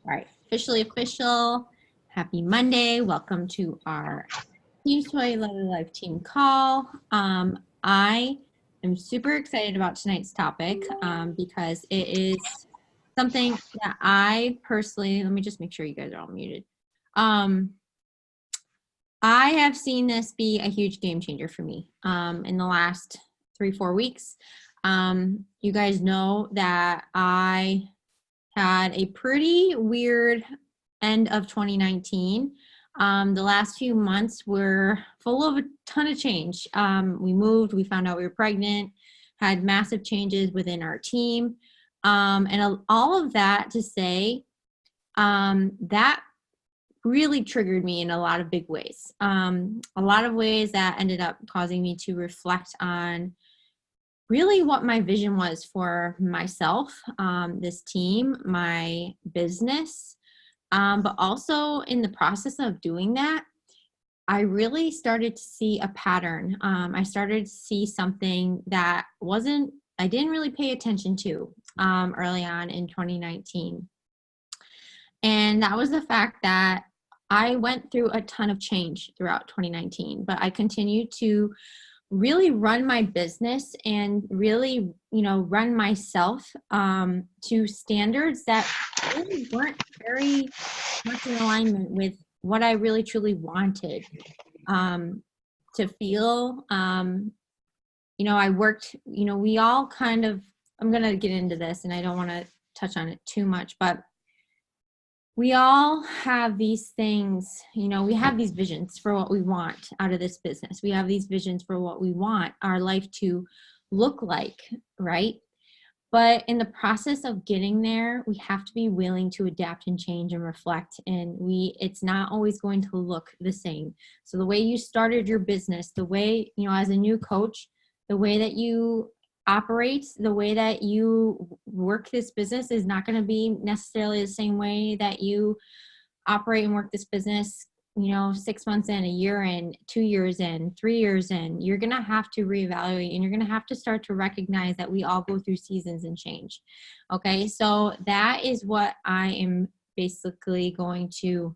All right, officially official. Happy Monday. Welcome to our Team Toy Lovely Life team call. I am super excited about tonight's topic because it is something that I personally, let me just make sure you guys are all muted. I have seen this be a huge game changer for me in the last 3-4 weeks. You guys know that I had a pretty weird end of 2019. The last few months were full of a ton of change. We moved, we found out we were pregnant, had massive changes within our team. And all of that to say, that really triggered me in a lot of big ways. A lot of ways that ended up causing me to reflect on really what my vision was for myself, this team, my business, but also in the process of doing that, I really started to see a pattern. I started to see something that I didn't really pay attention to early on in 2019. And that was the fact that I went through a ton of change throughout 2019, but I continued to really run my business and really, run myself to standards that really weren't very much in alignment with what I really truly wanted to feel. I worked, we all kind of, I'm going to get into this and I don't want to touch on it too much, but we all have these things, we have these visions for what we want out of this business. We have these visions for what we want our life to look like, right? But in the process of getting there, we have to be willing to adapt and change and reflect. And it's not always going to look the same. So the way you started your business, the way, as a new coach, the way that you operates, the way that you work this business is not going to be necessarily the same way that you operate and work this business, 6 months in, a year in, 2 years in, 3 years in. You're going to have to reevaluate and you're going to have to start to recognize that we all go through seasons and change. Okay, so that is what I am basically going to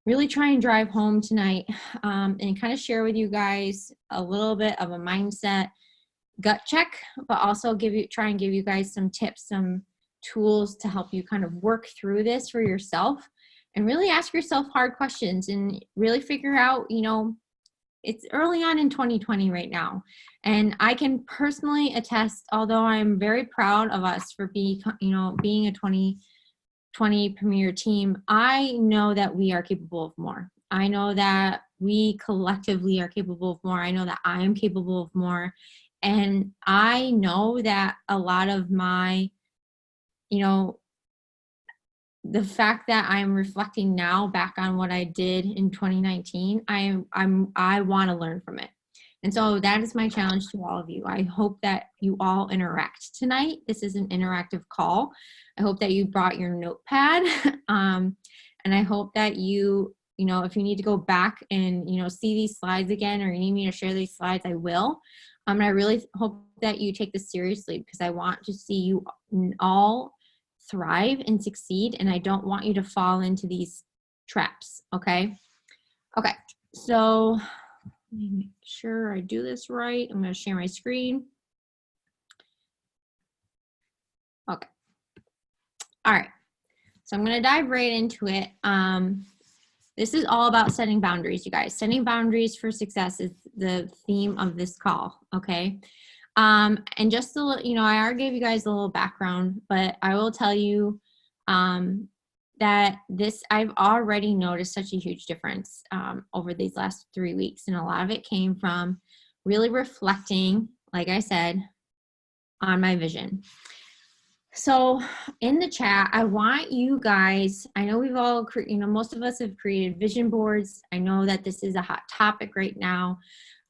really try and drive home tonight and kind of share with you guys a little bit of a mindset gut check, but also try and give you guys some tips, some tools to help you kind of work through this for yourself and really ask yourself hard questions and really figure out, it's early on in 2020 right now. And I can personally attest, although I'm very proud of us for being a 2020 premier team, I know that we are capable of more. I know that we collectively are capable of more. I know that I am capable of more. And I know that a lot of my, the fact that I'm reflecting now back on what I did in 2019, I want to learn from it. And so that is my challenge to all of you. I hope that you all interact tonight. This is an interactive call. I hope that you brought your notepad. And I hope that you, if you need to go back and, see these slides again, or you need me to share these slides, I will. And I really hope that you take this seriously because I want to see you all thrive and succeed. And I don't want you to fall into these traps. Okay. Okay. So let me make sure I do this right. I'm going to share my screen. Okay. All right. So I'm going to dive right into it. This is all about setting boundaries, you guys. Setting boundaries for success is the theme of this call, okay? And just a little, I already gave you guys a little background, but I will tell you that I've already noticed such a huge difference over these last 3 weeks. And a lot of it came from really reflecting, like I said, on my vision. So in the chat, I want you guys, I know we've all, most of us have created vision boards. I know that this is a hot topic right now.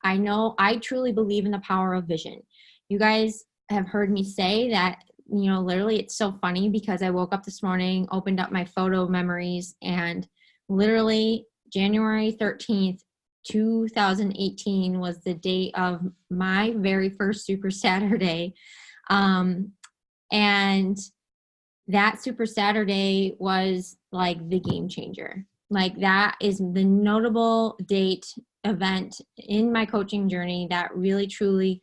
I know I truly believe in the power of vision. You guys have heard me say that, literally it's so funny because I woke up this morning, opened up my photo memories, and literally January 13th, 2018 was the date of my very first Super Saturday. And that Super Saturday was like the game changer. Like that is the notable date event in my coaching journey that really truly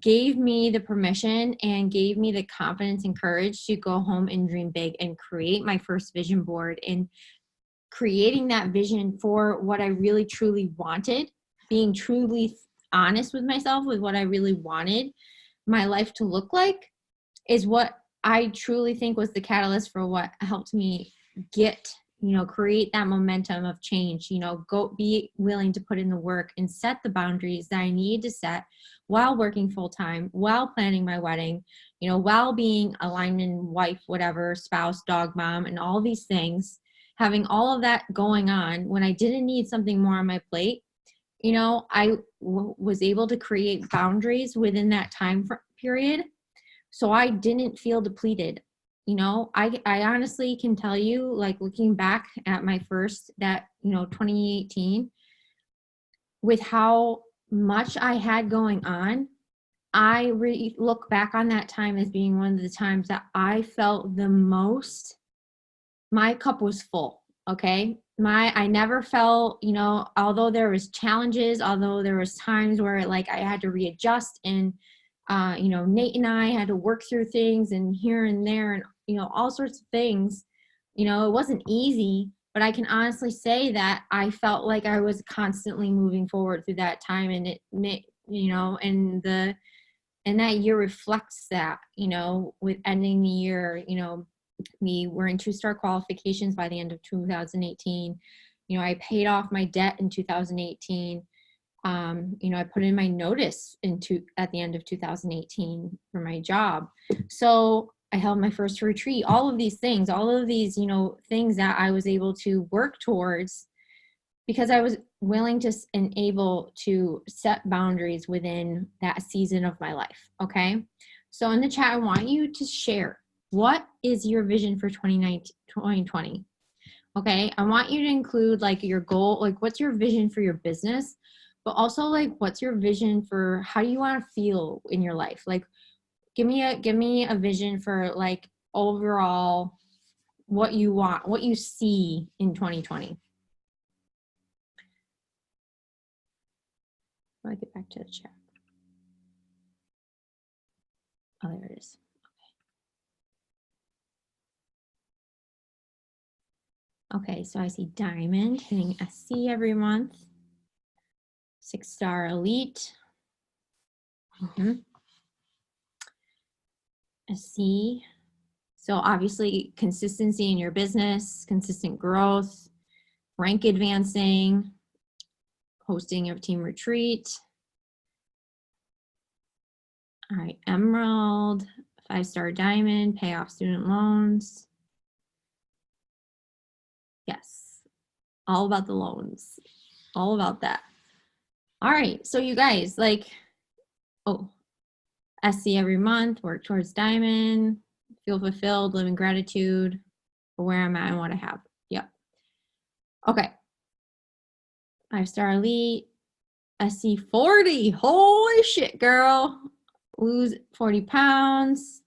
gave me the permission and gave me the confidence and courage to go home and dream big and create my first vision board, and creating that vision for what I really truly wanted, being truly honest with myself with what I really wanted my life to look like, is what I truly think was the catalyst for what helped me get, create that momentum of change, go be willing to put in the work and set the boundaries that I need to set while working full time, while planning my wedding, while being a lineman wife, whatever, spouse, dog mom, and all these things, having all of that going on when I didn't need something more on my plate. I was able to create boundaries within that time period, so I didn't feel depleted. I honestly can tell you, like looking back at my first, 2018, with how much I had going on, I look back on that time as being one of the times that I felt the most, my cup was full. Okay. I never felt, although there was challenges, although there was times where like I had to readjust, and, Nate and I had to work through things and here and there and, all sorts of things, it wasn't easy, but I can honestly say that I felt like I was constantly moving forward through that time. And and that year reflects that, with ending the year, we were in 2-star qualifications by the end of 2018. I paid off my debt in 2018. I put in my notice at the end of 2018 for my job. So I held my first retreat, all of these things, things that I was able to work towards because I was willing to and able to set boundaries within that season of my life. Okay. So in the chat, I want you to share, what is your vision for 2020? Okay. I want you to include like your goal, like what's your vision for your business, but also like, what's your vision for how you want to feel in your life? Like, give me a vision for like overall what you want, what you see in 2020. Let me get back to the chat. Oh, there it is. Okay, so I see Diamond hitting a C every month. 6-star Elite. A C. So obviously consistency in your business, consistent growth, rank advancing, hosting of team retreat. All right, Emerald, 5-star Diamond, pay off student loans. Yes, all about the loans, all about that. All right, so you guys, like, SC every month, work towards Diamond, feel fulfilled, live in gratitude for where I'm at and what I have. Yep. Okay. 5-star Elite, SC 40. Holy shit, girl. Lose 40 pounds.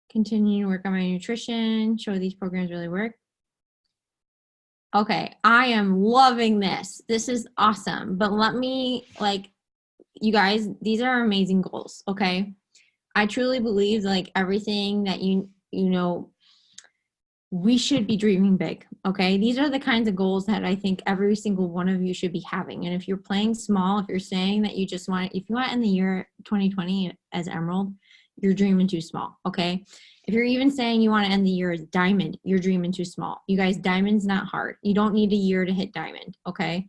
Continue to work on my nutrition. Show these programs really work. Okay, I am loving this. This is awesome. But let me, like, you guys, these are amazing goals, okay? I truly believe like everything that we should be dreaming big, okay? These are the kinds of goals that I think every single one of you should be having. And if you're playing small, if you're saying that you just want, if you want to end the year 2020 as Emerald, you're dreaming too small, okay? If you're even saying you want to end the year as Diamond, you're dreaming too small. You guys, Diamond's not hard. You don't need a year to hit Diamond, okay?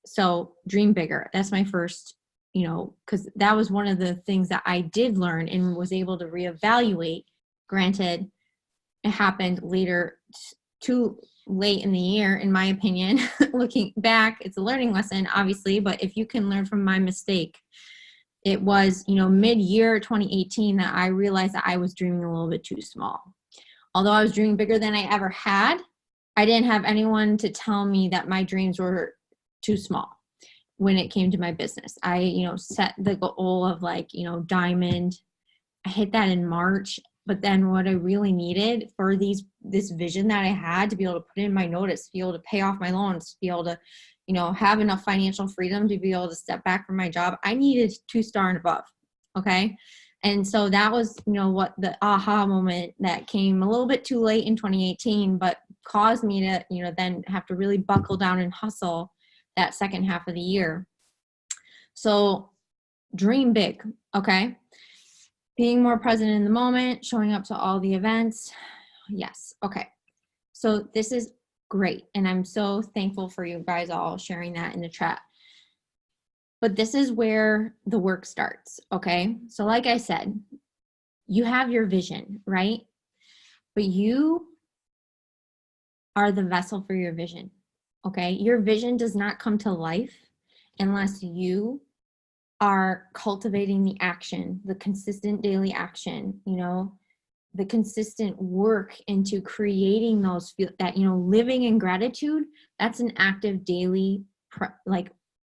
So dream bigger. That's my first, because that was one of the things that I did learn and was able to reevaluate. Granted, it happened later, too late in the year, in my opinion. Looking back, it's a learning lesson, obviously, but if you can learn from my mistake, it was, mid-year 2018 that I realized that I was dreaming a little bit too small. Although I was dreaming bigger than I ever had, I didn't have anyone to tell me that my dreams were too small when it came to my business. I, set the goal of like, Diamond. I hit that in March. But then what I really needed for this vision that I had to be able to put in my notice, to be able to pay off my loans, to be able to, have enough financial freedom to be able to step back from my job, I needed 2-star and above. Okay. And so that was, what the aha moment that came a little bit too late in 2018, but caused me to, then have to really buckle down and hustle that second half of the year. So dream big. Okay. Being more present in the moment, showing up to all the events. Yes. Okay. So this is great. And I'm so thankful for you guys all sharing that in the chat. But this is where the work starts. Okay. So like I said, you have your vision, right? But you are the vessel for your vision. Okay. Your vision does not come to life unless you are cultivating the action, the consistent daily action, the consistent work into creating those, that, living in gratitude, that's an active daily,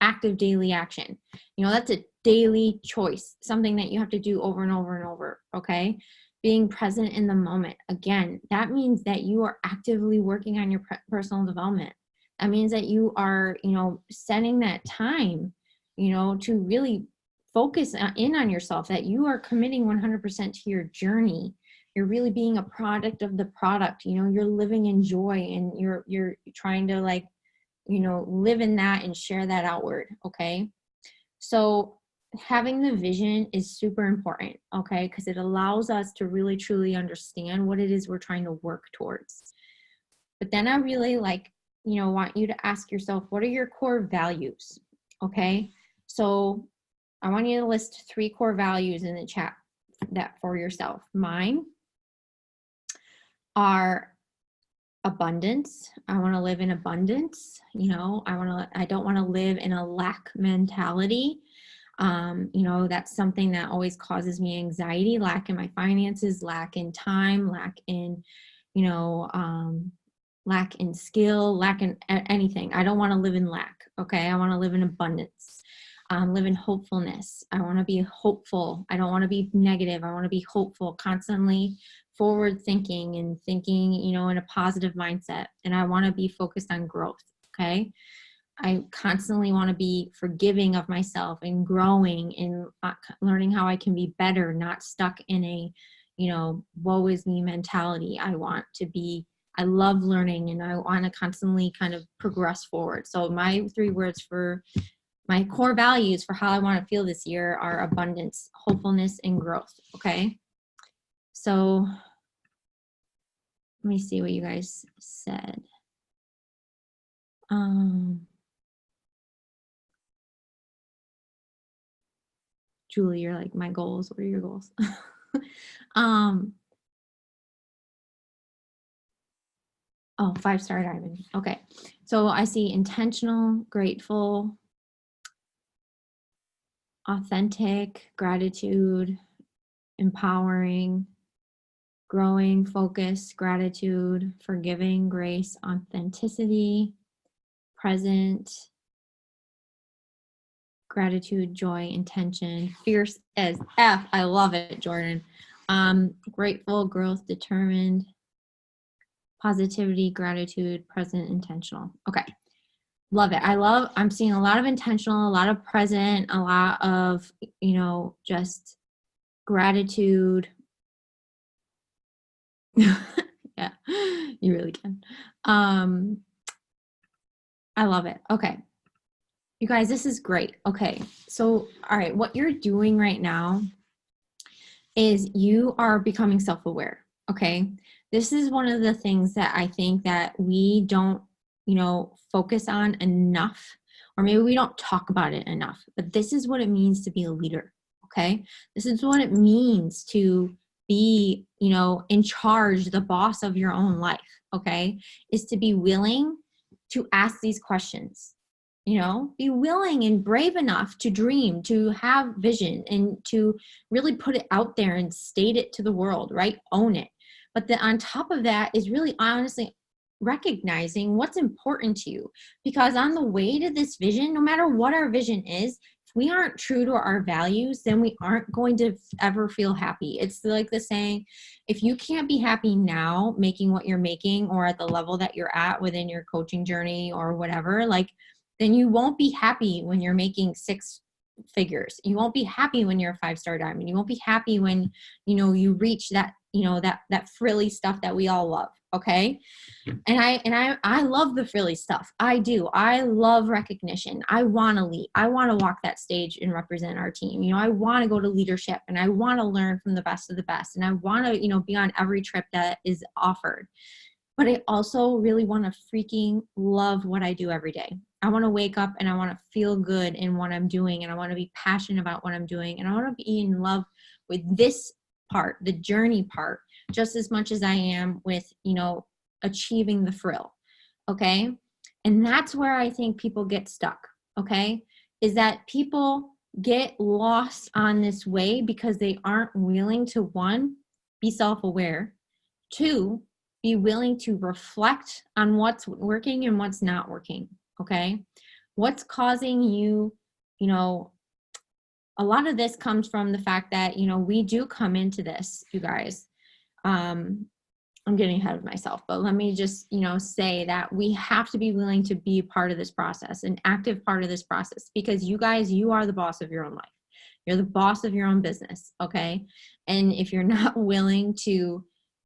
active daily action. That's a daily choice, something that you have to do over and over and over. Okay. Being present in the moment. Again, that means that you are actively working on your personal development. That means that you are, setting that time, to really focus in on yourself, that you are committing 100% to your journey. You're really being a product of the product. You're living in joy, and you're trying to live in that and share that outward. Okay. So having the vision is super important. Okay. Because it allows us to really, truly understand what it is we're trying to work towards. But then I really want you to ask yourself, what are your core values? Okay. So I want you to list 3 core values in the chat that for yourself. Mine are abundance. I want to live in abundance. I don't want to live in a lack mentality. That's something that always causes me anxiety, lack in my finances, lack in time, lack in, lack in skill, lack in anything. I don't want to live in lack. Okay. I want to live in abundance, live in hopefulness. I want to be hopeful. I don't want to be negative. I want to be hopeful, constantly forward thinking and thinking, in a positive mindset. And I want to be focused on growth. Okay. I constantly want to be forgiving of myself and growing and learning how I can be better, not stuck in a, woe is me mentality. I love learning, and I want to constantly kind of progress forward. So my 3 words for my core values for how I want to feel this year are abundance, hopefulness, and growth. Okay. So let me see what you guys said. Julie, you're like, my goals. What are your goals? Oh, 5-star diamond. Okay. So I see intentional, grateful, authentic, gratitude, empowering, growing, focus, gratitude, forgiving, grace, authenticity, present, gratitude, joy, intention, fierce as F. I love it, Jordan. Grateful, growth, determined, positivity, gratitude, present, intentional. Okay. Love it. I'm seeing a lot of intentional, a lot of present, a lot of, just gratitude. Yeah, you really can. I love it. Okay. You guys, this is great. Okay. So, all right, what you're doing right now is you are becoming self-aware. Okay. This is one of the things that I think that we don't, focus on enough, or maybe we don't talk about it enough, but this is what it means to be a leader. Okay. This is what it means to be, in charge, the boss of your own life. Okay. Is to be willing to ask these questions, be willing and brave enough to dream, to have vision, and to really put it out there and state it to the world, right? Own it. But then on top of that is really honestly recognizing what's important to you, because on the way to this vision, no matter what our vision is, we aren't true to our values, then we aren't going to ever feel happy. It's like the saying, if you can't be happy now making what you're making or at the level that you're at within your coaching journey or whatever, like, then you won't be happy when you're making six figures. You won't be happy when you're a 5-star diamond. You won't be happy when, you reach that, that frilly stuff that we all love. Okay. And I love the frilly stuff. I do. I love recognition. I want to lead. I want to walk that stage and represent our team. I want to go to leadership, and I want to learn from the best of the best. And I want to, be on every trip that is offered. But I also really want to freaking love what I do every day. I want to wake up and I want to feel good in what I'm doing, and I want to be passionate about what I'm doing, and I want to be in love with this part, the journey part, just as much as I am with, achieving the frill. Okay. And that's where I think people get stuck. Okay. Is that people get lost on this way because they aren't willing to, one, be self-aware, two, be willing to reflect on what's working and what's not working. Okay. What's causing you, a lot of this comes from the fact that, we do come into this, you guys. I'm getting ahead of myself, but let me just, say that we have to be willing to be part of this process, an active part of this process, because you guys, you are the boss of your own life. You're the boss of your own business. Okay. And if you're not willing to,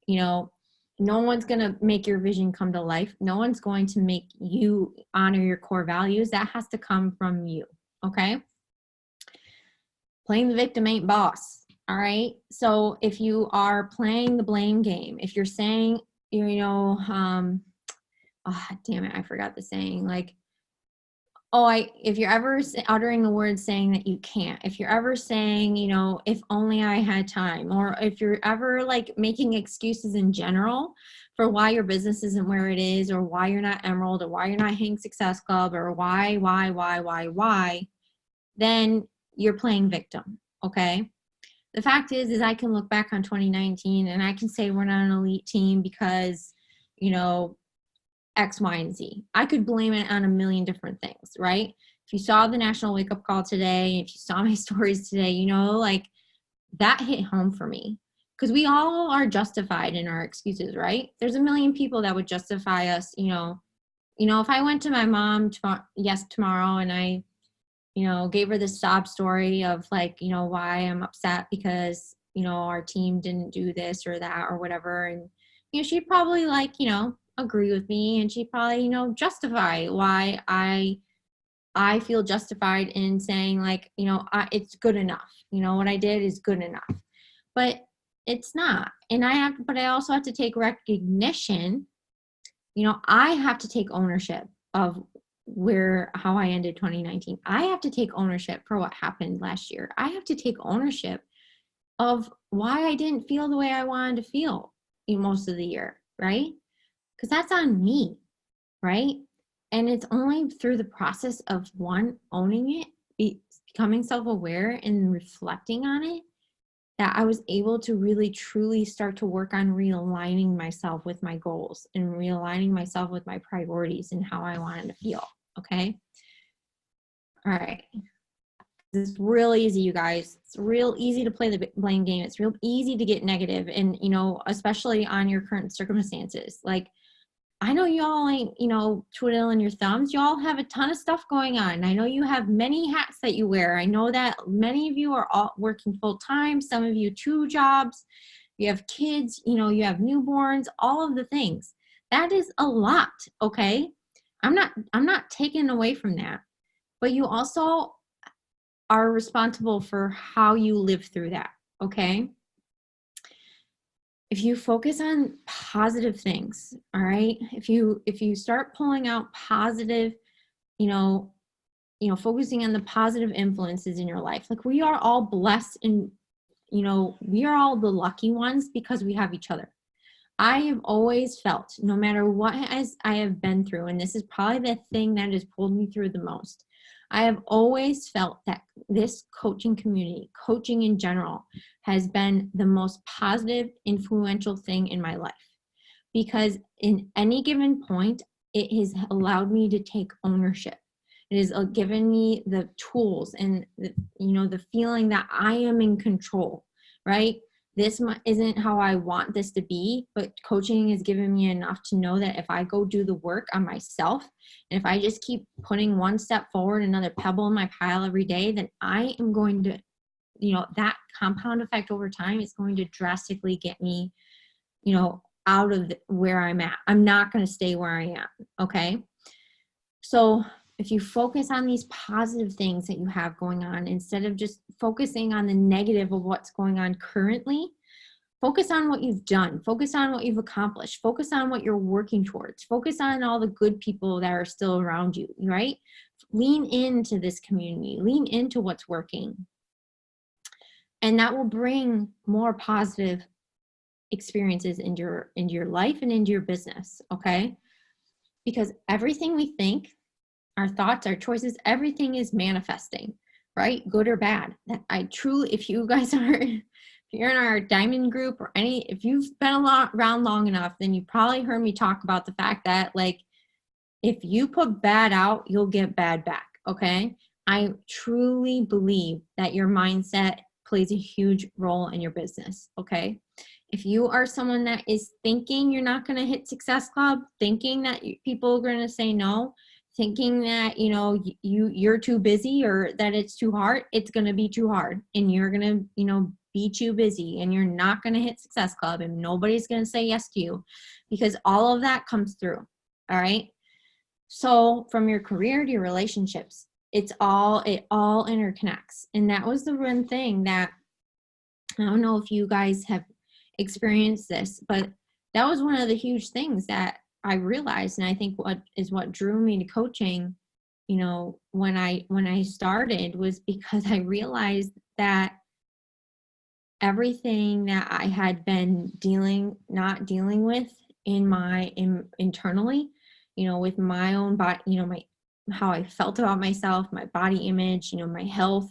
no one's going to make your vision come to life. No one's going to make you honor your core values. That has to come from you. Okay. Playing the victim ain't boss. All right. So if you are playing the blame game, if you're saying, damn it, I forgot the saying, like, if you're ever uttering the word saying that you can't, if you're ever saying, if only I had time, or if you're ever like making excuses in general for why your business isn't where it is, or why you're not Emerald, or why you're not Hank Success Club, or why, then you're playing victim. Okay. The fact is I can look back on 2019 and I can say we're not an elite team because, X, Y, and Z. I could blame it on a million different things, right? If you saw the national wake up call today, if you saw my stories today, like that hit home for me, because we all are justified in our excuses, right? There's a million people that would justify us, if I went to my mom tomorrow and I, gave her this sob story of like, why I'm upset because, our team didn't do this or that or whatever. And, she'd probably like, agree with me, and she'd probably, justify why I feel justified in saying like, it's good enough. What I did is good enough, but it's not. And but I also have to take recognition. I have to take ownership of how I ended 2019. I have to take ownership for what happened last year. I have to take ownership of why I didn't feel the way I wanted to feel in most of the year, right? Because that's on me, right? And it's only through the process of one, owning it, becoming self-aware and reflecting on it, that I was able to really truly start to work on realigning myself with my goals and realigning myself with my priorities and how I wanted to feel. Okay. All right. It's real easy, you guys. It's real easy to play the blame game. It's real easy to get negative, and, especially on your current circumstances. Like, I know y'all ain't, twiddling your thumbs. Y'all have a ton of stuff going on. I know you have many hats that you wear. I know that many of you are all working full time. Some of you 2 jobs. You have kids, you have newborns, all of the things. That is a lot. Okay. I'm not taking away from that, but you also are responsible for how you live through that. Okay. If you focus on positive things, all right, if you start pulling out positive, focusing on the positive influences in your life, like we are all blessed, and, we are all the lucky ones because we have each other. I have always felt, no matter what I have been through, and this is probably the thing that has pulled me through the most, I have always felt that this coaching community, coaching in general, has been the most positive, influential thing in my life. Because in any given point, it has allowed me to take ownership. It has given me the tools and the feeling that I am in control, right? This isn't how I want this to be, but coaching has given me enough to know that if I go do the work on myself, and if I just keep putting one step forward, another pebble in my pile every day, then I am going to, that compound effect over time is going to drastically get me, out of where I'm at. I'm not going to stay where I am. Okay. So if you focus on these positive things that you have going on, instead of just focusing on the negative of what's going on currently, focus on what you've done, focus on what you've accomplished, focus on what you're working towards, focus on all the good people that are still around you, right? Lean into this community, lean into what's working. And that will bring more positive experiences into your life and into your business, okay? Because everything we think, our thoughts, our choices, everything is manifesting, right? Good or bad. I truly, if you guys are, if you're in our diamond group or if you've been around long enough, then you probably heard me talk about the fact that, like, if you put bad out, you'll get bad back, okay? I truly believe that your mindset plays a huge role in your business, okay? If you are someone that is thinking you're not going to hit Success Club, thinking that people are going to say no, thinking that, you're too busy or that it's too hard, it's going to be too hard. And you're going to, be too busy, and you're not going to hit Success Club, and nobody's going to say yes to you, because all of that comes through. All right. So from your career to your relationships, it all interconnects. And that was the one thing that, I don't know if you guys have experienced this, but that was one of the huge things that I realized. And I think what drew me to coaching, when I started, was because I realized that everything that I had been not dealing with internally, with my own body, how I felt about myself, my body image, my health,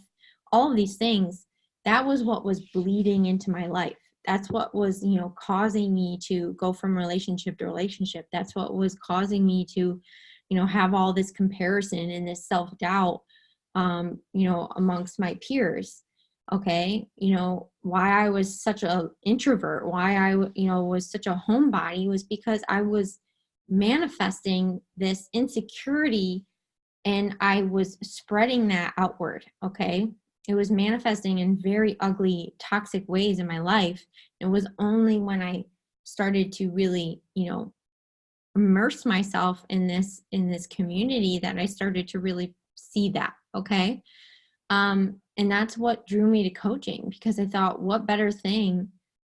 all of these things, that was what was bleeding into my life. That's what was, causing me to go from relationship to relationship. That's what was causing me to, have all this comparison and this self-doubt, amongst my peers. Okay. Why I was such an introvert, why I, was such a homebody, was because I was manifesting this insecurity and I was spreading that outward. Okay. It was manifesting in very ugly, toxic ways in my life. It was only when I started to really, immerse myself in this community that I started to really see that. Okay. And that's what drew me to coaching, because I thought, what better thing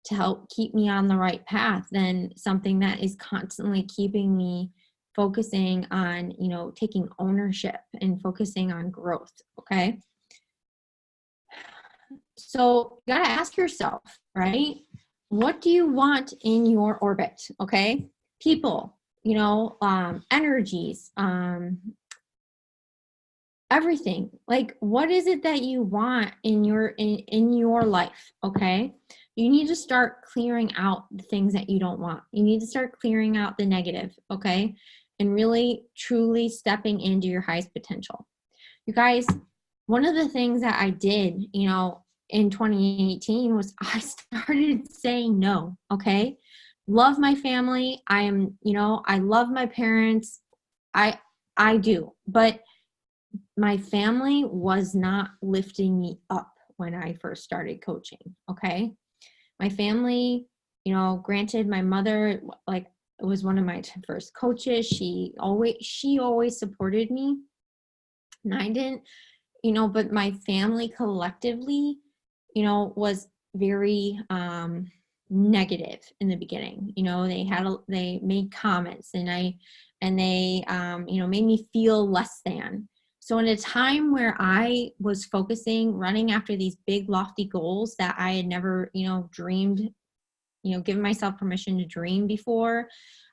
to help keep me on the right path than something that is constantly keeping me focusing on, taking ownership and focusing on growth. Okay. So you got to ask yourself, right? What do you want in your orbit? Okay. People, energies, everything. Like, what is it that you want in your life? Okay. You need to start clearing out the things that you don't want. You need to start clearing out the negative. Okay. And really, truly stepping into your highest potential. You guys, one of the things that I did, in 2018 was I started saying no. Okay. Love my family. I love my parents. I do, but my family was not lifting me up when I first started coaching. Okay. My family, granted, my mother, like, was one of my first coaches. She always supported me, and I didn't, but my family collectively, was very, negative in the beginning. They made comments, and they, made me feel less than. So in a time where I was running after these big lofty goals that I had never, dreamed, given myself permission to dream before,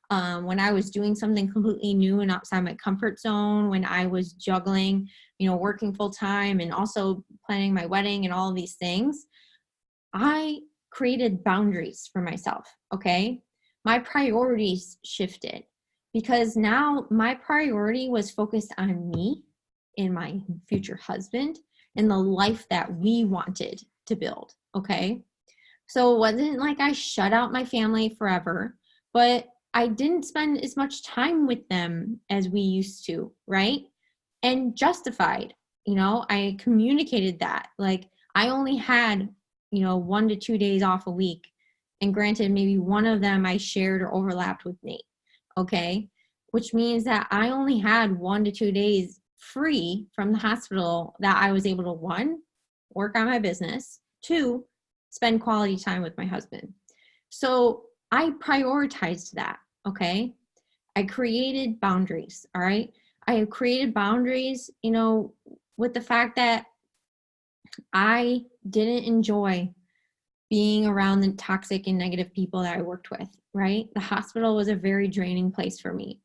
when I was doing something completely new and outside my comfort zone, when I was juggling, working full time and also planning my wedding and all of these things, I created boundaries for myself. Okay. My priorities shifted, because now my priority was focused on me in my future husband and the life that we wanted to build. Okay. So it wasn't like I shut out my family forever, but I didn't spend as much time with them as we used to, right? And justified, I communicated that. Like I only had, 1 to 2 days off a week. And granted, maybe one of them I shared or overlapped with Nate. Okay. Which means that I only had 1 to 2 days free from the hospital that I was able to, 1, work on my business, 2, spend quality time with my husband. So I prioritized that. Okay. I created boundaries. All right. I have created boundaries, with the fact that I didn't enjoy being around the toxic and negative people that I worked with, right? The hospital was a very draining place for me.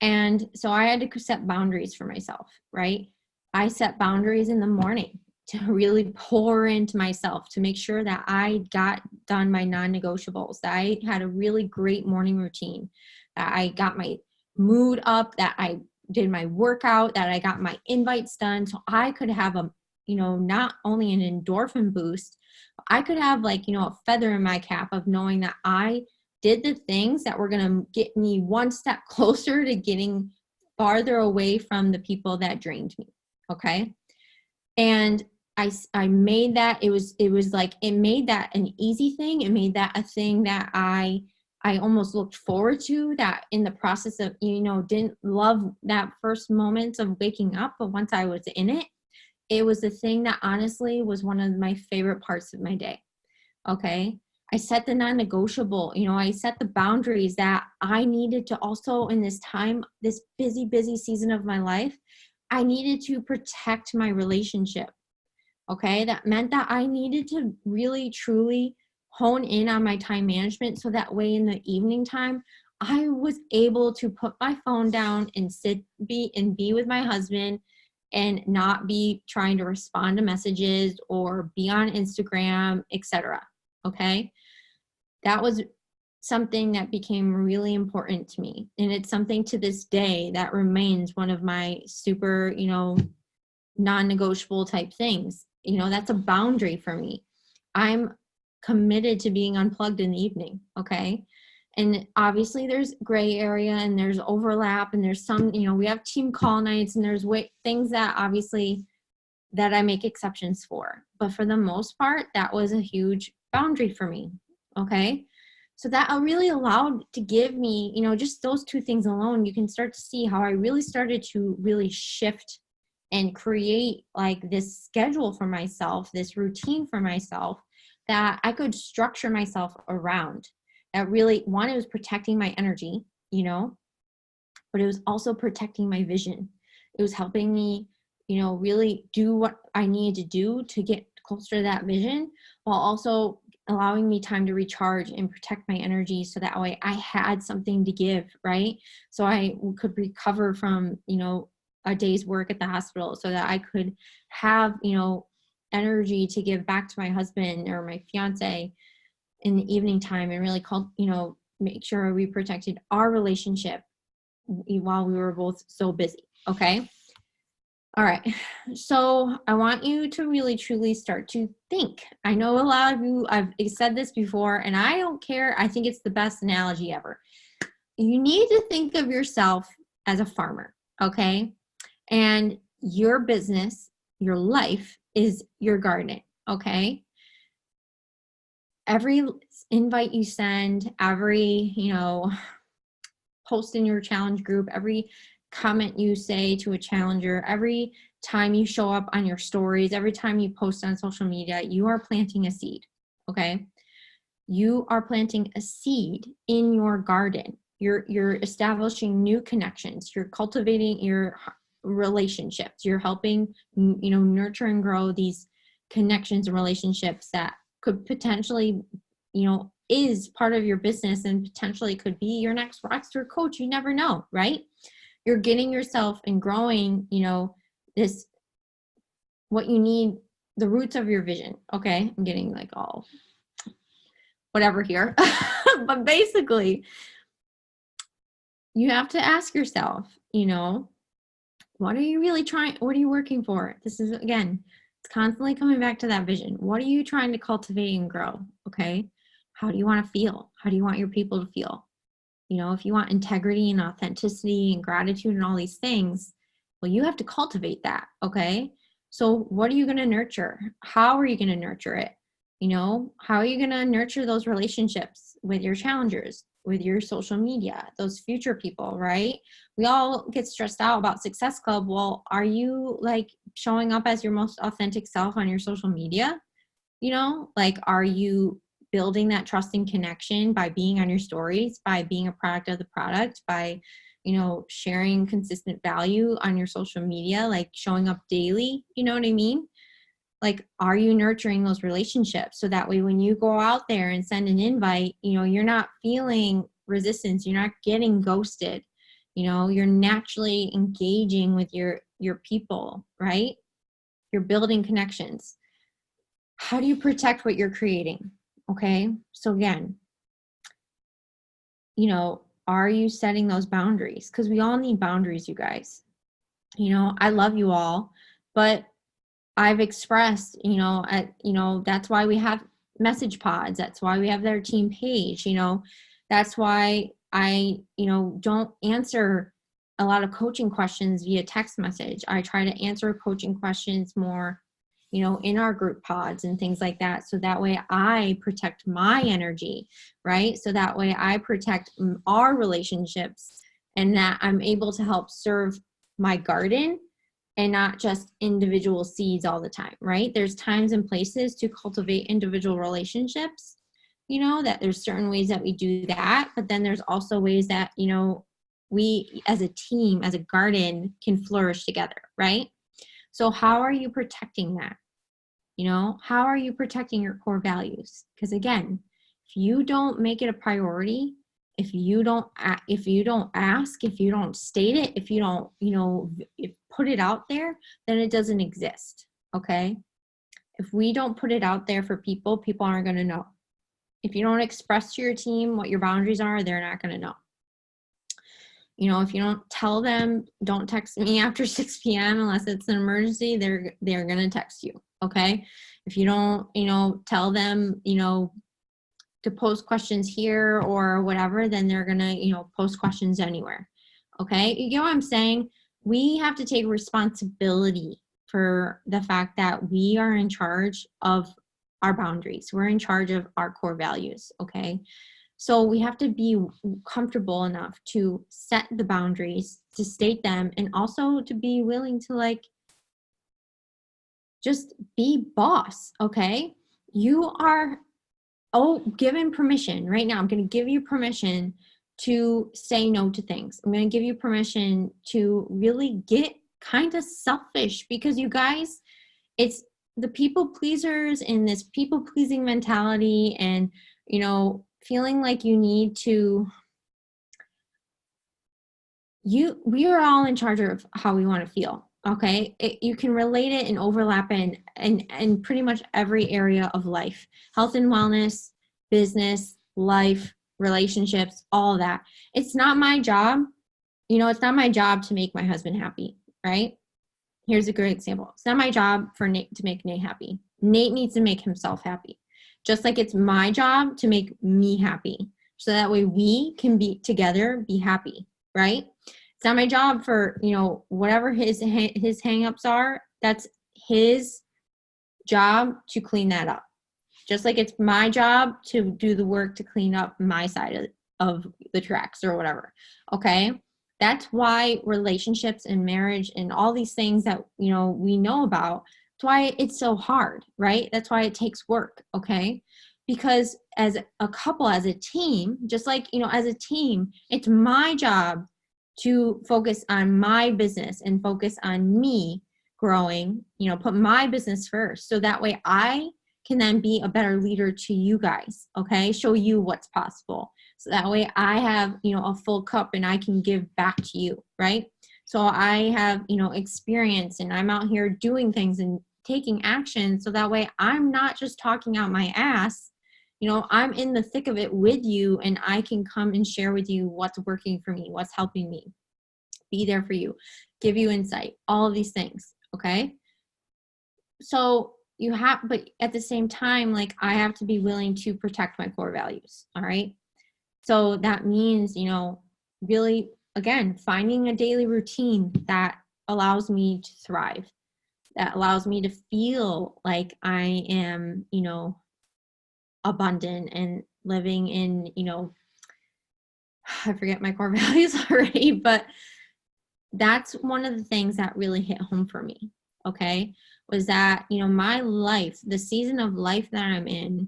And so I had to set boundaries for myself, right? I set boundaries in the morning to really pour into myself to make sure that I got done my non-negotiables, that I had a really great morning routine, that I got my mood up, that I did my workout, that I got my invites done so I could have not only an endorphin boost, I could have a feather in my cap of knowing that I did the things that were going to get me one step closer to getting farther away from the people that drained me. Okay. And I made that, it made that an easy thing. It made that a thing that I almost looked forward to, that in the process of, didn't love that first moments of waking up. But once I was in it, it was the thing that honestly was one of my favorite parts of my day. Okay. I set the non-negotiable, I set the boundaries that I needed to also in this time, this busy, busy season of my life, I needed to protect my relationship. Okay. That meant that I needed to really, truly hone in on my time management. So that way in the evening time, I was able to put my phone down and be with my husband and not be trying to respond to messages or be on Instagram, etc. Okay. That was something that became really important to me. And it's something to this day that remains one of my super, non-negotiable type things. That's a boundary for me. I'm committed to being unplugged in the evening. Okay. And obviously there's gray area and there's overlap and there's some, we have team call nights and there's things that obviously that I make exceptions for. But for the most part, that was a huge boundary for me. Okay. So that really allowed to give me, just those two things alone, you can start to see how I really started to really shift and create this schedule for myself, this routine for myself that I could structure myself around. That really, one, it was protecting my energy, but it was also protecting my vision. It was helping me, really do what I needed to do to get closer to that vision, while also allowing me time to recharge and protect my energy. So that way I had something to give, right? So I could recover from, a day's work at the hospital so that I could have, energy to give back to my husband or my fiance in the evening time and really make sure we protected our relationship while we were both so busy. Okay. All right. So I want you to really truly start to think. I know a lot of you, I've said this before and I don't care. I think it's the best analogy ever. You need to think of yourself as a farmer. Okay. And your business, your life is your garden. Okay. Every invite you send, every, post in your challenge group, every comment you say to a challenger, every time you show up on your stories, every time you post on social media, you are planting a seed. Okay. You are planting a seed in your garden. You're establishing new connections. You're cultivating your relationships. You're helping, nurture and grow these connections and relationships that could potentially, is part of your business and potentially could be your next rockstar coach. You never know, right? You're getting yourself and growing, this, what you need, the roots of your vision. Okay. I'm getting all whatever here, but basically you have to ask yourself, What are you really trying? What are you working for? This is, again, it's constantly coming back to that vision. What are you trying to cultivate and grow? Okay. How do you want to feel? How do you want your people to feel? You know, if you want integrity and authenticity and gratitude and all these things, well, you have to cultivate that. Okay. So what are you going to nurture? How are you going to nurture it? You know, how are you going to nurture those relationships with your challengers, with your social media, those future people, right? We all get stressed out about Success Club. Well, are you like showing up as your most authentic self on your social media? You know, like, are you building that trusting connection by being on your stories, by being a product of the product, by, you know, sharing consistent value on your social media, like showing up daily? You know what I mean? Like, are you nurturing those relationships so that way when you go out there and send an invite, you know, you're not feeling resistance, you're not getting ghosted, you know, you're naturally engaging with your people, right? You're building connections. How do you protect what you're creating? Okay. So again, you know, are you setting those boundaries? Because we all need boundaries, you guys. You know, I love you all, but I've expressed, that's why we have message pods. That's why we have their team page. You know, that's why I, don't answer a lot of coaching questions via text message. I try to answer coaching questions more, in our group pods and things like that. So that way I protect my energy, right? So that way I protect our relationships and that I'm able to help serve my garden and not just individual seeds all the time, right? There's times and places to cultivate individual relationships, that there's certain ways that we do that, but then there's also ways that, we as a team, as a garden can flourish together, right? So how are you protecting that? How are you protecting your core values? Because again, if you don't make it a priority, if you don't ask, if you don't state it, if you don't, put it out there, then it doesn't exist. Okay. If we don't put it out there for people, people aren't going to know. If you don't express to your team what your boundaries are, they're not going to know. If you don't tell them, don't text me after 6 p.m. unless it's an emergency, they're going to text you. Okay. If you don't, tell them, to post questions here or whatever, then they're going to, post questions anywhere. Okay. You get what I'm saying? We have to take responsibility for the fact that we are in charge of our boundaries. We're in charge of our core values. Okay. So we have to be comfortable enough to set the boundaries, to state them, and also to be willing to just be boss. Okay. You are given permission right now. I'm going to give you permission to say no to things. I'm going to give you permission to really get kind of selfish, because you guys, it's the people pleasers and this people pleasing mentality and, feeling like you need to, we are all in charge of how we want to feel. Okay. You can relate it and overlap in pretty much every area of life, health and wellness, business, life, relationships, all of that. It's not my job. It's not my job to make my husband happy, right? Here's a great example. It's not my job for Nate to make Nate happy. Nate needs to make himself happy. Just like it's my job to make me happy. So that way we can be together, be happy, right? It's not my job for, whatever his hang-ups are, that's his job to clean that up. Just like it's my job to do the work to clean up my side of the tracks or whatever. Okay. That's why relationships and marriage and all these things that, we know about, that's why it's so hard, right? That's why it takes work. Okay. Because as a couple, as a team, just like, as a team, it's my job to focus on my business and focus on me growing, put my business first. So that way I can then be a better leader to you guys. Okay. Show you what's possible. So that way I have, a full cup and I can give back to you. Right. So I have, experience and I'm out here doing things and taking action. So that way I'm not just talking out my ass. I'm in the thick of it with you and I can come and share with you what's working for me, what's helping me. be there for you, give you insight, all of these things. Okay. So you have, but at the same time, like I have to be willing to protect my core values. All right. So that means, really, again, finding a daily routine that allows me to thrive, that allows me to feel like I am, abundant and living in, I forget my core values already, but that's one of the things that really hit home for me. Okay. Was that, my life, the season of life that I'm in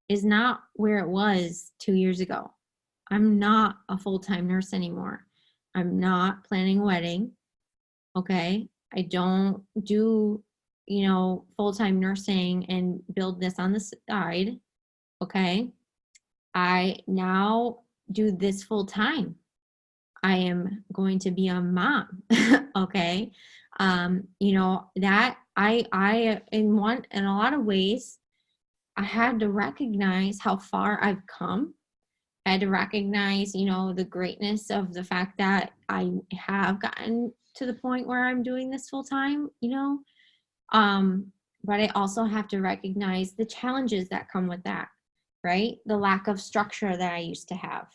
is not where it was 2 years ago. I'm not a full-time nurse anymore. I'm not planning a wedding. Okay. I don't do, full-time nursing and build this on the side. Okay. I now do this full time. I am going to be a mom. Okay. That in a lot of ways, I had to recognize how far I've come. I had to recognize, the greatness of the fact that I have gotten to the point where I'm doing this full time, but I also have to recognize the challenges that come with that, right? The lack of structure that I used to have.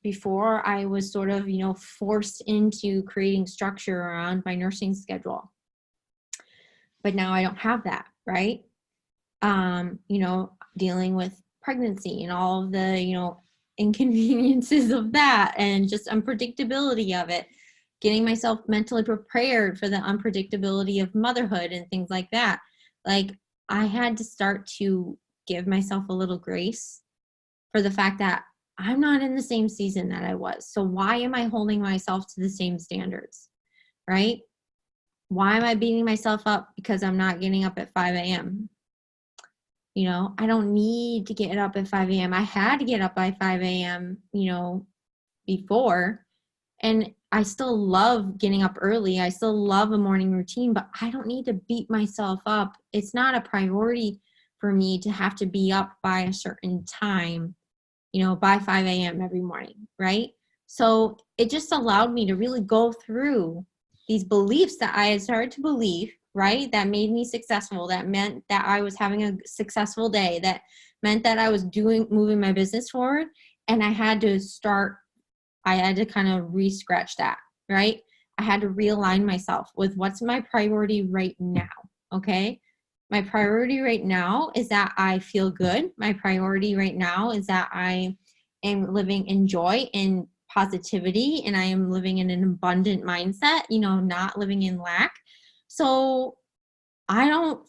Before I was sort of, forced into creating structure around my nursing schedule. But now I don't have that, right? Dealing with pregnancy and all of the, inconveniences of that and just unpredictability of it, getting myself mentally prepared for the unpredictability of motherhood and things like that. Like I had to start to give myself a little grace for the fact that I'm not in the same season that I was. So why am I holding myself to the same standards, right? Why am I beating myself up because I'm not getting up at 5 a.m.? I don't need to get up at 5 a.m. I had to get up by 5 a.m., before. And I still love getting up early. I still love a morning routine, but I don't need to beat myself up. It's not a priority for me to have to be up by a certain time, by 5 a.m. every morning, right? So it just allowed me to really go through these beliefs that I had started to believe, right? That made me successful. That meant that I was having a successful day. That meant that I was moving my business forward. And I had to kind of re-scratch that, right? I had to realign myself with what's my priority right now, okay? My priority right now is that I feel good. My priority right now is that I am living in joy and positivity, and I am living in an abundant mindset, not living in lack. So I don't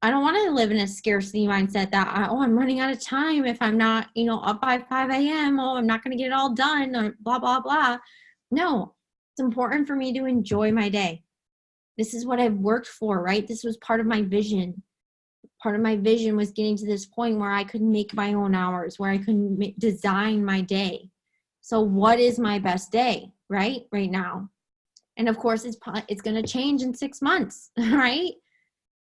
want to live in a scarcity mindset that, I'm running out of time if I'm not, up by 5 a.m. Oh, I'm not going to get it all done, or blah, blah, blah. No, it's important for me to enjoy my day. This is what I've worked for, right? This was part of my vision. Part of my vision was getting to this point where I could make my own hours, where I could design my day. So what is my best day, right now? And of course, it's going to change in 6 months, right?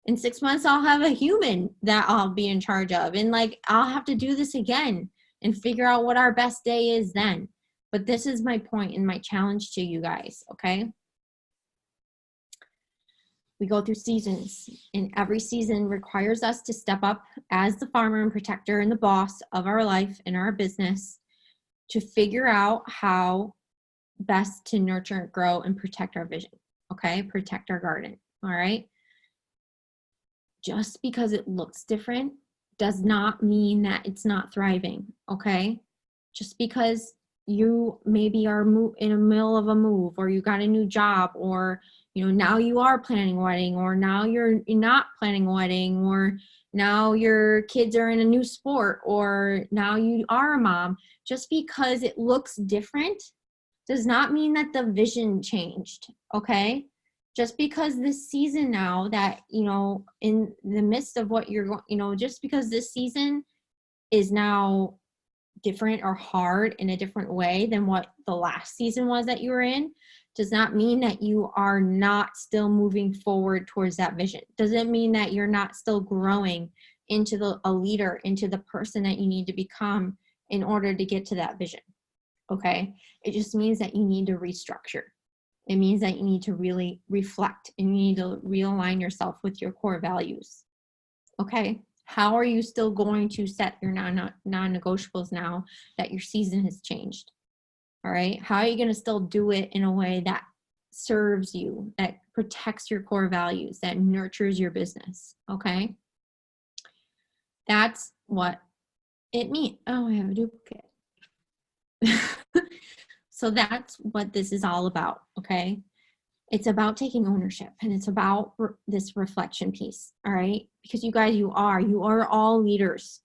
In 6 months, I'll have a human that I'll be in charge of. And I'll have to do this again and figure out what our best day is then. But this is my point and my challenge to you guys, okay? We go through seasons, and every season requires us to step up as the farmer and protector and the boss of our life and our business to figure out how best to nurture, grow, and protect our vision, okay? Protect our garden, all right? Just because it looks different does not mean that it's not thriving, okay? Just because you maybe are in the middle of a move, or you got a new job, or now you are planning a wedding, or now you're not planning a wedding, or now your kids are in a new sport, or now you are a mom. Just because it looks different does not mean that the vision changed, okay? Just because this season now that, in the midst of what you're going, just because this season is now different or hard in a different way than what the last season was that you were in, does not mean that you are not still moving forward towards that vision. Doesn't mean that you're not still growing into a leader, into the person that you need to become in order to get to that vision. okay? It just means that you need to restructure. It means that you need to really reflect and you need to realign yourself with your core values, okay? How are you still going to set your non-negotiables now that your season has changed? All right. How are you going to still do it in a way that serves you, that protects your core values, that nurtures your business? Okay. That's what it means. Oh, I have a duplicate. So that's what this is all about. Okay. It's about taking ownership and it's about this reflection piece. All right. Because you guys, you are all leaders.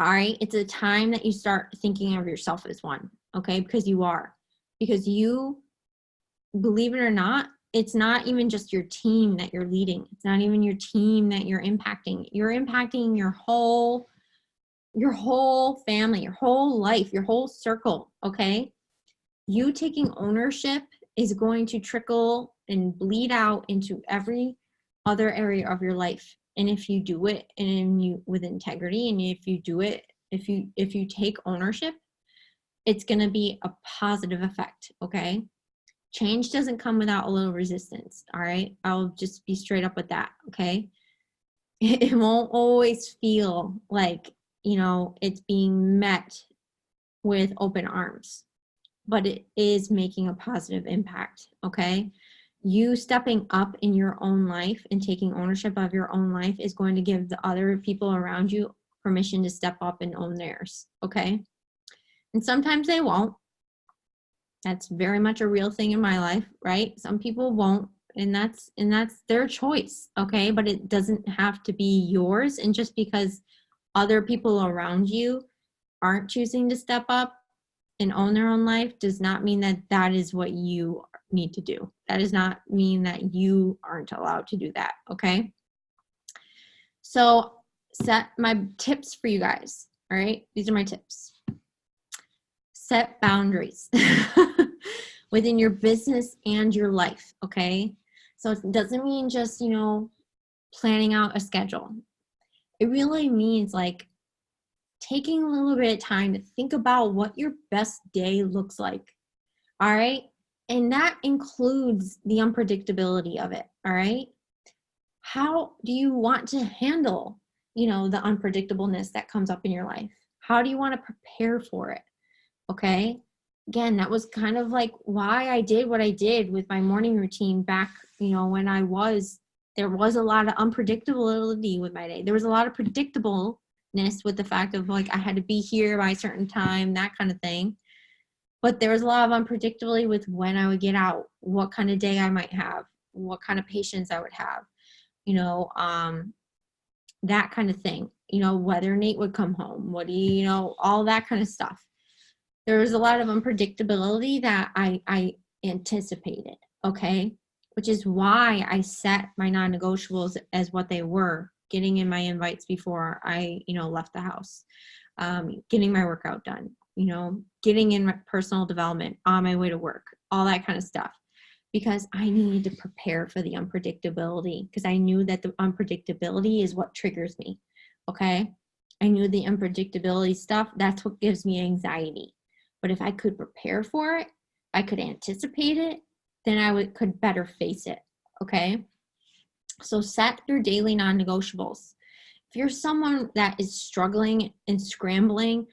All right. It's a time that you start thinking of yourself as one. Okay. Because you are. Because you, believe it or not, it's not even just your team that you're leading. It's not even your team that you're impacting. You're impacting your whole family, your whole life, your whole circle. Okay. You taking ownership is going to trickle and bleed out into every other area of your life. And if you do it with integrity, and if you do it, if you take ownership, it's going to be a positive effect. Okay. Change doesn't come without a little resistance. All right. I'll just be straight up with that. Okay. It won't always feel like, it's being met with open arms, but it is making a positive impact. Okay. You stepping up in your own life and taking ownership of your own life is going to give the other people around you permission to step up and own theirs. Okay. And sometimes they won't. That's very much a real thing in my life, right? Some people won't, and that's their choice, okay? But it doesn't have to be yours. And just because other people around you aren't choosing to step up and own their own life does not mean that that is what you need to do. That does not mean that you aren't allowed to do that, okay? So set my tips for you guys, all right? These are my tips. Set boundaries within your business and your life, okay? So it doesn't mean just, planning out a schedule. It really means like taking a little bit of time to think about what your best day looks like, all right? And that includes the unpredictability of it, all right? How do you want to handle, the unpredictableness that comes up in your life? How do you want to prepare for it? Okay. Again, that was kind of like why I did what I did with my morning routine back, when there was a lot of unpredictability with my day. There was a lot of predictableness with the fact of like, I had to be here by a certain time, that kind of thing. But there was a lot of unpredictability with when I would get out, what kind of day I might have, what kind of patients I would have, that kind of thing, whether Nate would come home, all that kind of stuff. There was a lot of unpredictability that I anticipated, okay? Which is why I set my non-negotiables as what they were, getting in my invites before I, left the house, getting my workout done, getting in my personal development on my way to work, all that kind of stuff. Because I needed to prepare for the unpredictability because I knew that the unpredictability is what triggers me, okay? I knew the unpredictability stuff, that's what gives me anxiety. But if I could prepare for it, I could anticipate it, then I could better face it, okay? So set your daily non-negotiables. If you're someone that is struggling and scrambling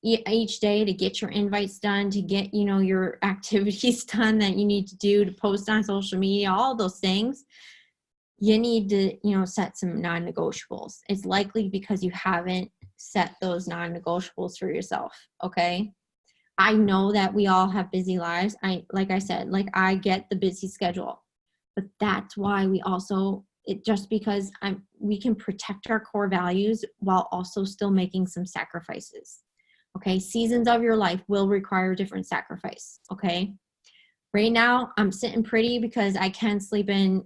each day to get your invites done, to get, your activities done that you need to do, to post on social media, all those things, you need to, set some non-negotiables. It's likely because you haven't set those non-negotiables for yourself, okay? I know that we all have busy lives. Like I said, I get the busy schedule, but that's why just because we can protect our core values while also still making some sacrifices. Okay. Seasons of your life will require different sacrifice. Okay. Right now I'm sitting pretty because I can sleep in,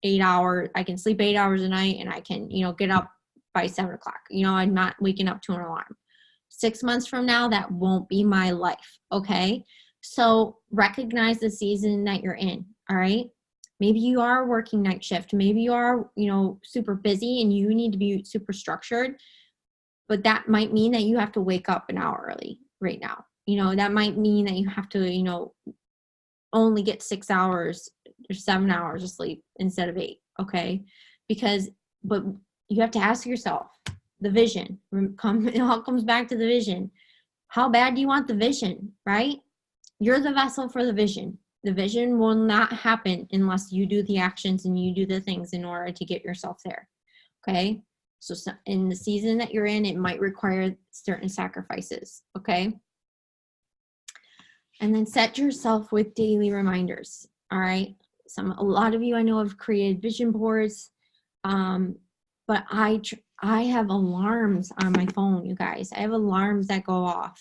8 hours. I can sleep 8 hours a night and I can, get up by 7 o'clock. I'm not waking up to an alarm. 6 months from now, that won't be my life, okay? So recognize the season that you're in, all right? Maybe you are working night shift. Maybe you are, super busy and you need to be super structured, but that might mean that you have to wake up an hour early right now, That might mean that you have to, only get 6 hours or 7 hours of sleep instead of 8, okay? But you have to ask yourself, the vision, it all comes back to the vision. How bad do you want the vision, right? You're the vessel for the vision. The vision will not happen unless you do the actions and you do the things in order to get yourself there, okay? So in the season that you're in, it might require certain sacrifices, okay? And then set yourself with daily reminders, all right? A lot of you I know have created vision boards, but I have alarms on my phone, you guys. I have alarms that go off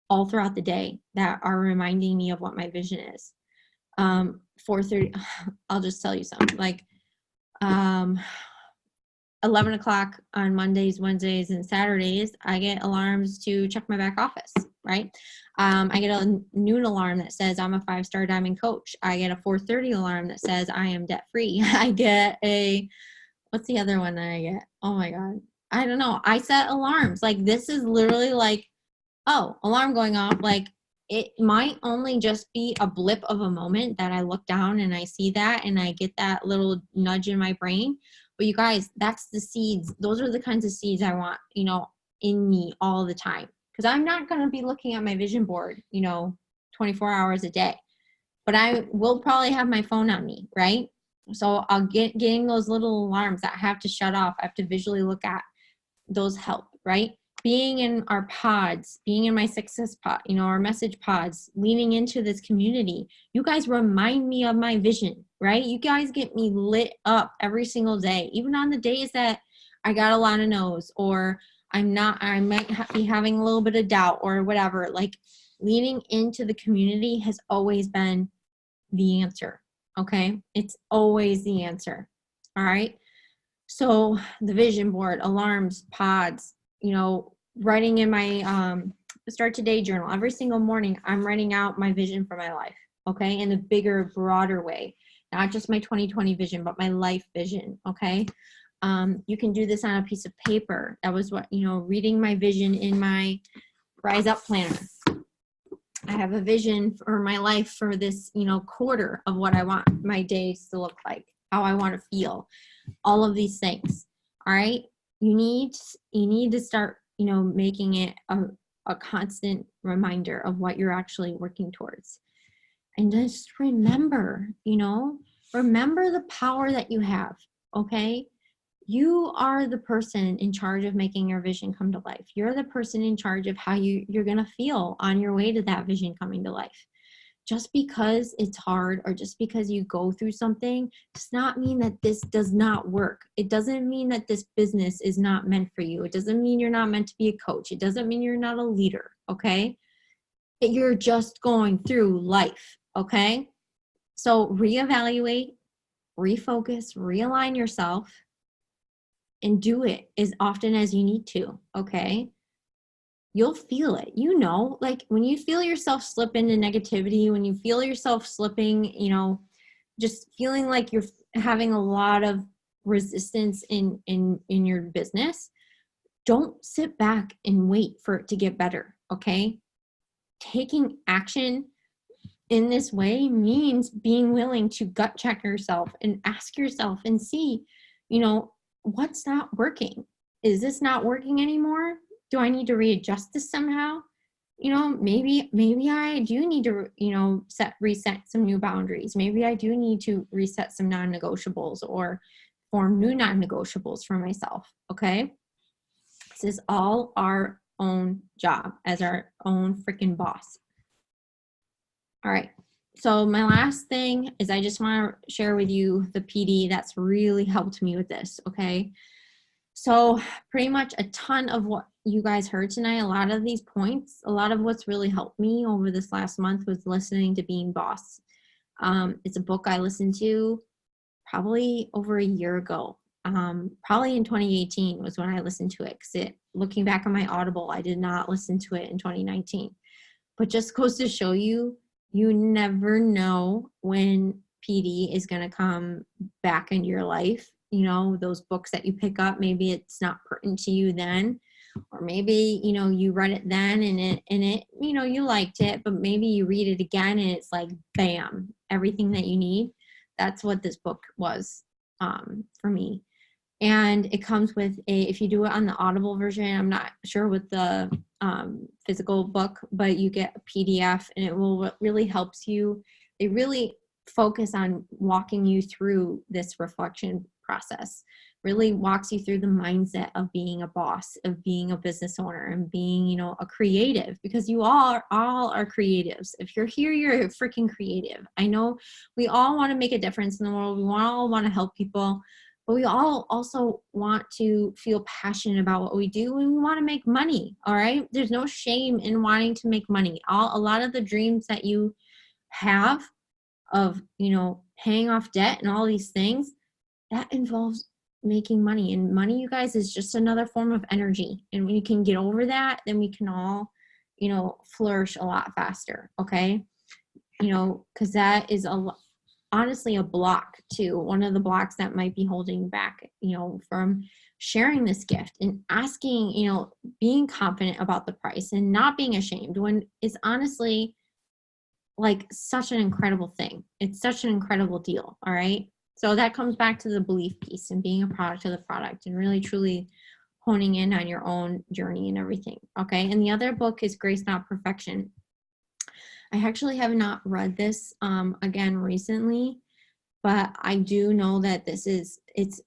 all throughout the day that are reminding me of what my vision is. 4:30, I'll just tell you something, like 11 o'clock on Mondays, Wednesdays, and Saturdays, I get alarms to check my back office, right? I get a noon alarm that says I'm a 5-star diamond coach. I get a 4:30 alarm that says I am debt free. I get what's the other one that I get? Oh my God. I don't know. I set alarms. Like, this is literally like, oh, alarm going off. Like, it might only just be a blip of a moment that I look down and I see that and I get that little nudge in my brain. But you guys, that's the seeds. Those are the kinds of seeds I want, in me all the time. Because I'm not going to be looking at my vision board, 24 hours a day. But I will probably have my phone on me, right? So I'll getting those little alarms that I have to shut off. I have to visually look at. Those help, right? Being in our pods, being in my success pod, our message pods, leaning into this community. You guys remind me of my vision, right? You guys get me lit up every single day, even on the days that I got a lot of no's, or I might be having a little bit of doubt or whatever. Like, leaning into the community has always been the answer, okay? It's always the answer, all right? So the vision board, alarms, pods, writing in my Start Today journal. Every single morning, I'm writing out my vision for my life, okay? In a bigger, broader way. Not just my 2020 vision, but my life vision, okay? You can do this on a piece of paper. That was what, reading my vision in my Rise Up planner. I have a vision for my life for this, quarter of what I want my days to look like, how I want to feel, all of these things. All right. You need to start, making it a constant reminder of what you're actually working towards. And just remember the power that you have. Okay. You are the person in charge of making your vision come to life. You're the person in charge of how you're going to feel on your way to that vision coming to life. Just because it's hard or just because you go through something does not mean that this does not work. It doesn't mean that this business is not meant for you. It doesn't mean you're not meant to be a coach. It doesn't mean you're not a leader, okay? You're just going through life, okay? So reevaluate, refocus, realign yourself, and do it as often as you need to, okay? You'll feel it, like when you feel yourself slip into negativity, when you feel yourself slipping, just feeling like you're having a lot of resistance in your business, don't sit back and wait for it to get better, okay? Taking action in this way means being willing to gut check yourself and ask yourself and see, what's not working? Is this not working anymore? Do I need to readjust this somehow? Maybe I do need to, reset some new boundaries. Maybe I do need to reset some non-negotiables or form new non-negotiables for myself, okay? This is all our own job as our own freaking boss. All right. So my last thing is I just want to share with you the PD that's really helped me with this, okay? So pretty much a ton of what you guys heard tonight, a lot of these points, a lot of what's really helped me over this last month was listening to Being Boss. It's a book I listened to probably over a year ago. Probably in 2018 was when I listened to it, because looking back on my Audible, I did not listen to it in 2019. But just goes to show you, you never know when PD is going to come back into your life. Those books that you pick up, maybe it's not pertinent to you then, or maybe, you know, you read it then and it, you know, you liked it, but maybe you read it again and it's like, bam, everything that you need. That's what this book was for me. And it comes with if you do it on the Audible version, I'm not sure with the physical book, but you get a PDF and it will really helps you. They really focus on walking you through this reflection process, really walks you through the mindset of being a boss, of being a business owner, and being, you know, a creative, because you all are creatives. If you're here, you're freaking creative. I know we all want to make a difference in the world. We all want to help people, but we all also want to feel passionate about what we do, and we want to make money. All right. There's no shame in wanting to make money. A lot of the dreams that you have of, you know, paying off debt and all these things, that involves making money. And money, you guys, is just another form of energy. And when you can get over that, then we can all, you know, flourish a lot faster. Okay. You know, because that is honestly a block too. One of the blocks that might be holding back, you know, from sharing this gift and asking, you know, being confident about the price and not being ashamed, when it's honestly like such an incredible thing. It's such an incredible deal. All right. So that comes back to the belief piece and being a product of the product and really truly honing in on your own journey and everything. Okay. And the other book is Grace Not Perfection. I actually have not read this again recently, but I do know that it's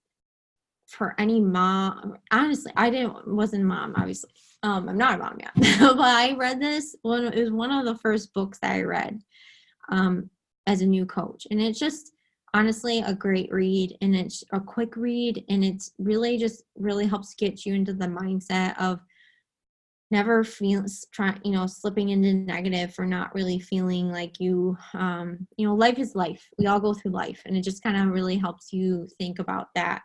for any mom. Honestly, wasn't a mom, obviously. I'm not a mom yet, but I read this. It was one of the first books that I read as a new coach. And it's just honestly a great read, and it's a quick read, and it's really just really helps get you into the mindset of never slipping into negative, or not really feeling like you know, life is life. We all go through life, and it just kind of really helps you think about that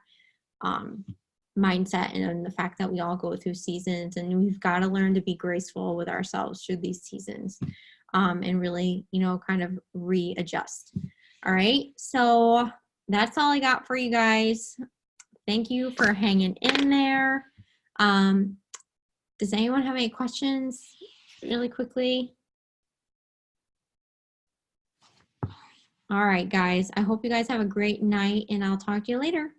mindset and the fact that we all go through seasons, and we've got to learn to be graceful with ourselves through these seasons, and really, you know, kind of readjust. All right. So that's all I got for you guys. Thank you for hanging in there. Does anyone have any questions really quickly? All right, guys. I hope you guys have a great night, and I'll talk to you later.